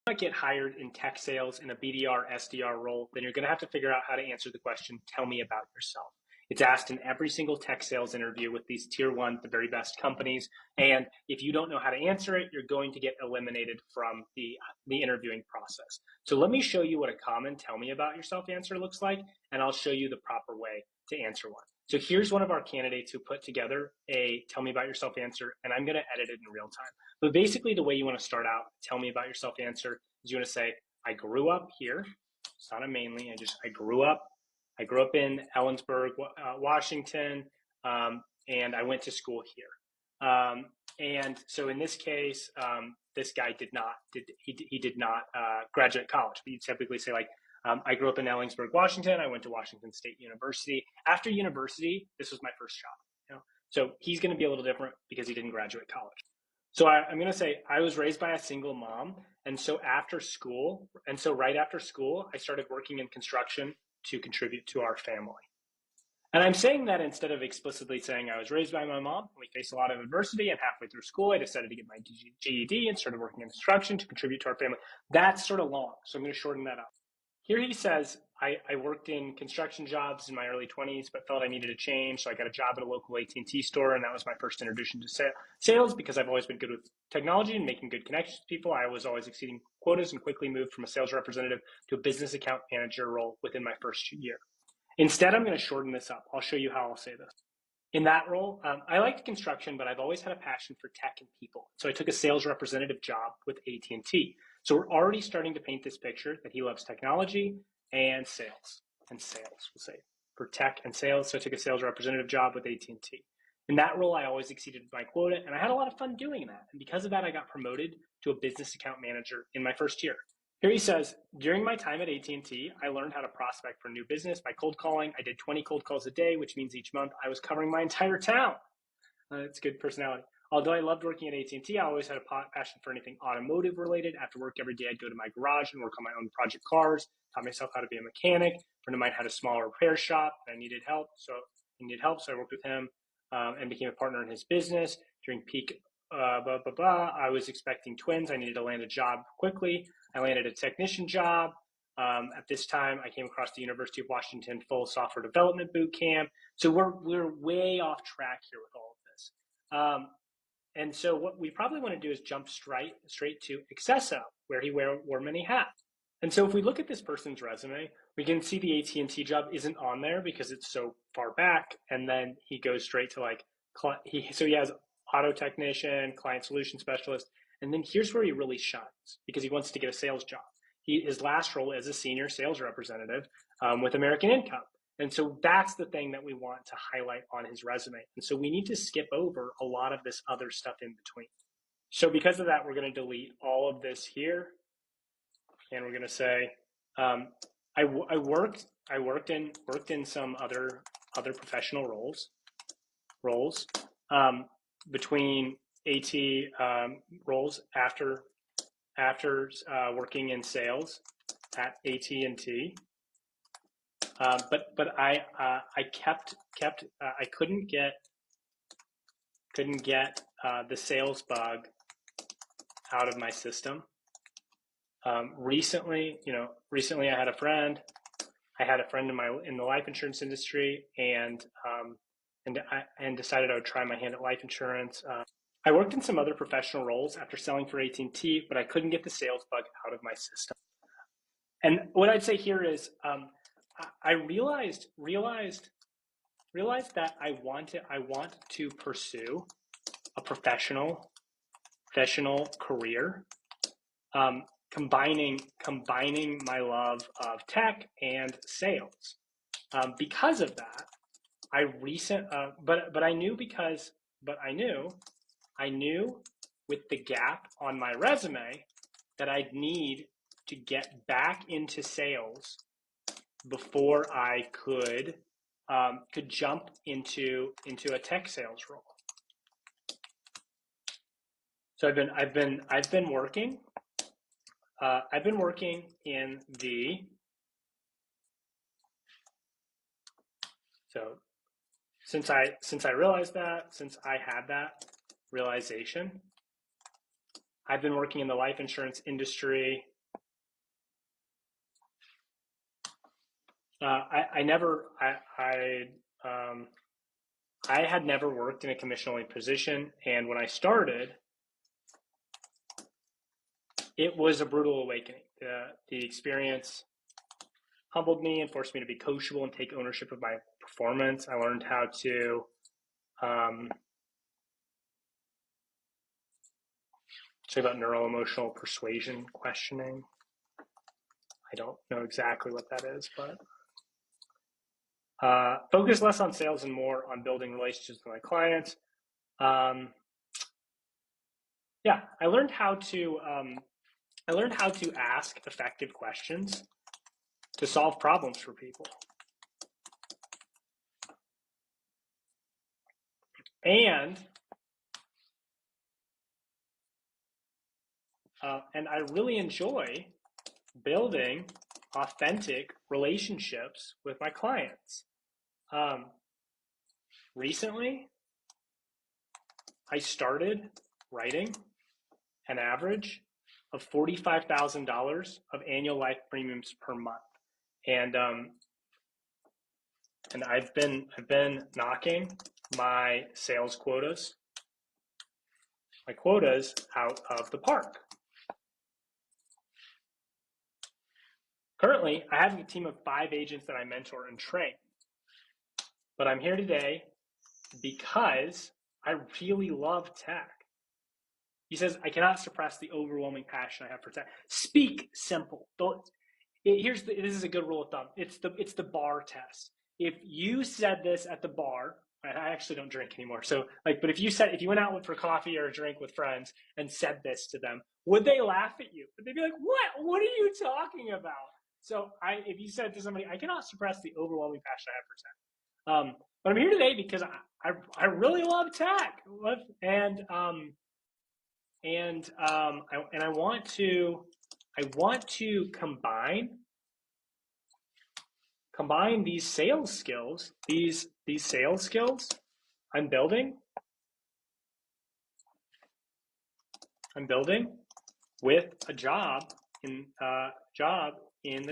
not get hired in tech sales in a BDR, SDR role, then you're going to have to figure out how to answer the question, tell me about yourself. It's asked in every single tech sales interview with these tier one, the very best companies. And if you don't know how to answer it, you're going to get eliminated from the interviewing process. So let me show you what a common tell me about yourself answer looks like, and I'll show you the proper way to answer one. So here's one of our candidates who put together a tell me about yourself answer, and I'm going to edit it in real time. But basically the way you want to start out, tell me about yourself answer, is you want to say, I grew up here. It's not a mainly, I grew up in Ellensburg, Washington, and I went to school here. And so in this case, this guy did not graduate college. But you typically say like, I grew up in Ellensburg, Washington. I went to Washington State University. After university, this was my first job. You know? So he's going to be a little different because he didn't graduate college. So I'm going to say I was raised by a single mom. And so right after school, I started working in construction to contribute to our family. And I'm saying that instead of explicitly saying I was raised by my mom. We faced a lot of adversity, and halfway through school, I decided to get my GED and started working in construction to contribute to our family. That's sort of long, so I'm going to shorten that up. Here he says, I worked in construction jobs in my early 20s, but felt I needed a change. So I got a job at a local AT&T store, and that was my first introduction to sales because I've always been good with technology and making good connections with people. I was always exceeding quotas and quickly moved from a sales representative to a business account manager role within my first year. Instead, I'm going to shorten this up. I'll show you how I'll say this. In that role, I liked construction, but I've always had a passion for tech and people. So I took a sales representative job with AT&T. So we're already starting to paint this picture that he loves technology and sales. We'll say, for tech and sales. So I took a sales representative job with AT&T. In that role, I always exceeded my quota, and I had a lot of fun doing that. And because of that, I got promoted to a business account manager in my first year. Here he says, during my time at AT&T, I learned how to prospect for new business by cold calling. I did 20 cold calls a day, which means each month I was covering my entire town. That's good personality. Although I loved working at AT&T, I always had a passion for anything automotive related. After work every day, I'd go to my garage and work on my own project cars, taught myself how to be a mechanic. A friend of mine had a small repair shop and I needed help. So I worked with him and became a partner in his business. During peak I was expecting twins. I needed to land a job quickly. I landed a technician job. At this time, I came across the University of Washington full software development boot camp. So we're way off track here with all of this. And so what we probably want to do is jump straight to Accesso, where he wore many hats. And so if we look at this person's resume, we can see the AT&T job isn't on there because it's so far back. And then he goes straight to like, he has auto technician, client solution specialist. And then here's where he really shines because he wants to get a sales job. His last role as a senior sales representative with American Income. And so that's the thing that we want to highlight on his resume. And so we need to skip over a lot of this other stuff in between. So because of that, we're going to delete all of this here. And we're going to say, I worked in some other professional roles between AT roles after working in sales at AT&T. But I couldn't get the sales bug out of my system. Recently I had a friend in the life insurance industry and decided I would try my hand at life insurance. I worked in some other professional roles after selling for AT&T, but I couldn't get the sales bug out of my system. And what I'd say here is, I realized that I want to pursue a professional career, combining my love of tech and sales. Because of that, I knew with the gap on my resume that I'd need to get back into sales before I could jump into a tech sales role. So I've been working in the since I realized that, since I had that realization, I've been working in the life insurance industry I had never worked in a commission-only position, and when I started, it was a brutal awakening. The experience humbled me and forced me to be coachable and take ownership of my performance. I learned how to say about neuro-emotional persuasion questioning. I don't know exactly what that is, but focus less on sales and more on building relationships with my clients. Yeah, I learned how to ask effective questions to solve problems for people. And I really enjoy building authentic relationships with my clients. Recently, I started writing an average of $45,000 of annual life premiums per month, and I've been knocking my sales quotas, out of the park. Currently, I have a team of 5 agents that I mentor and train, but I'm here today because I really love tech. He says, I cannot suppress the overwhelming passion I have for tech. Speak simple. This is a good rule of thumb. It's the bar test. If you said this at the bar, I actually don't drink anymore. So but if you went out for coffee or a drink with friends and said this to them, would they laugh at you? Would they be like, what? What are you talking about? So if you said to somebody, I cannot suppress the overwhelming passion I have for tech. But I'm here today because I really love tech, and I want to combine these sales skills, these sales skills I'm building with a job in the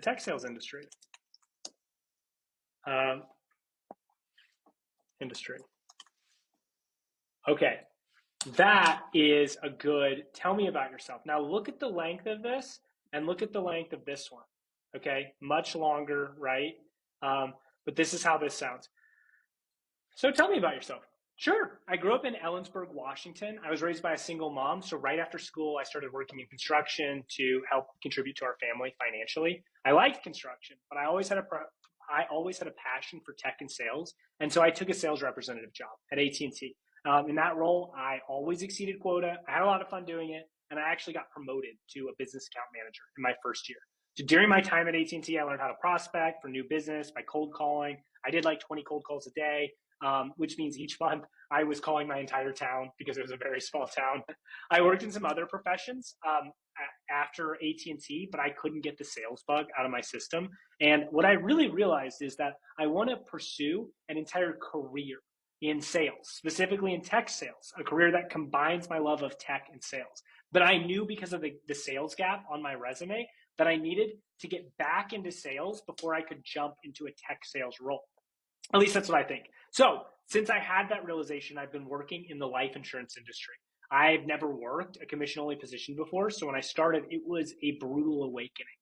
tech sales industry. Okay, that is a good. Tell me about yourself. Now look at the length of this and look at the length of this one. Okay, much longer, right? But this is how this sounds. So tell me about yourself. Sure. I grew up in Ellensburg, Washington. I was raised by a single mom. So right after school, I started working in construction to help contribute to our family financially. I liked construction, but I always had a passion for tech and sales. And so I took a sales representative job at AT&T. In that role, I always exceeded quota. I had a lot of fun doing it. And I actually got promoted to a business account manager in my first year. So during my time at AT&T, I learned how to prospect for new business by cold calling. I did like 20 cold calls a day. Which means each month I was calling my entire town because it was a very small town. I worked in some other professions after AT&T, but I couldn't get the sales bug out of my system. And what I really realized is that I want to pursue an entire career in sales, specifically in tech sales, a career that combines my love of tech and sales. But I knew because of the sales gap on my resume that I needed to get back into sales before I could jump into a tech sales role. At least that's what I think. So since I had that realization, I've been working in the life insurance industry. I've never worked a commission-only position before. So when I started, it was a brutal awakening.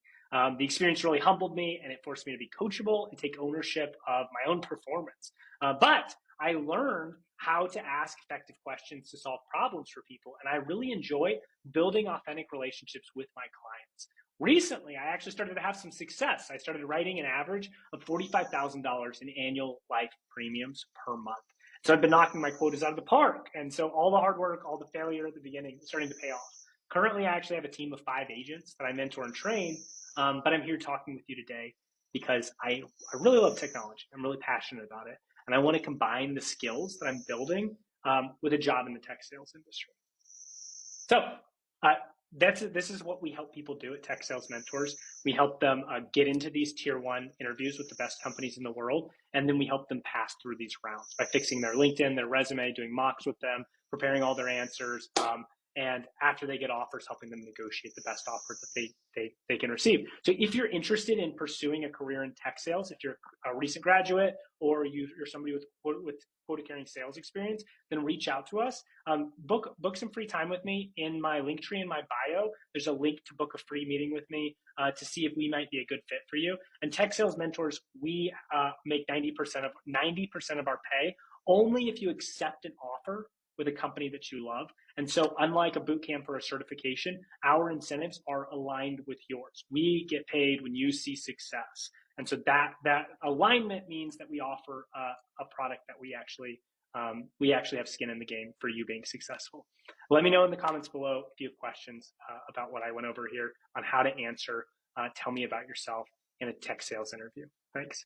The experience really humbled me, and it forced me to be coachable and take ownership of my own performance. But I learned how to ask effective questions to solve problems for people. And I really enjoy building authentic relationships with my clients. Recently, I actually started to have some success. I started writing an average of $45,000 in annual life premiums per month. So I've been knocking my quotas out of the park. And so all the hard work, all the failure at the beginning is starting to pay off. Currently, I actually have a team of 5 agents that I mentor and train. But I'm here talking with you today because I really love technology. I'm really passionate about it. And I want to combine the skills that I'm building with a job in the tech sales industry. So this is what we help people do at Tech Sales Mentors. We help them get into these tier 1 interviews with the best companies in the world, and then we help them pass through these rounds by fixing their LinkedIn, their resume, doing mocks with them, preparing all their answers, and after they get offers, helping them negotiate the best offer that they can receive. receive. So if you're interested in pursuing a career in tech sales, if you're a recent graduate or you're somebody with quota carrying sales experience, then reach out to us. Book some free time with me in my link tree in my bio. There's a link to book a free meeting with me to see if we might be a good fit for you. And Tech Sales Mentors, we make 90% of our pay only if you accept an offer with a company that you love. And so unlike a boot camp or a certification, our incentives are aligned with yours. We get paid when you see success. And so that alignment means that we offer a product that we actually have skin in the game for you being successful. Let me know in the comments below if you have questions about what I went over here on how to answer. Tell me about yourself in a tech sales interview. Thanks.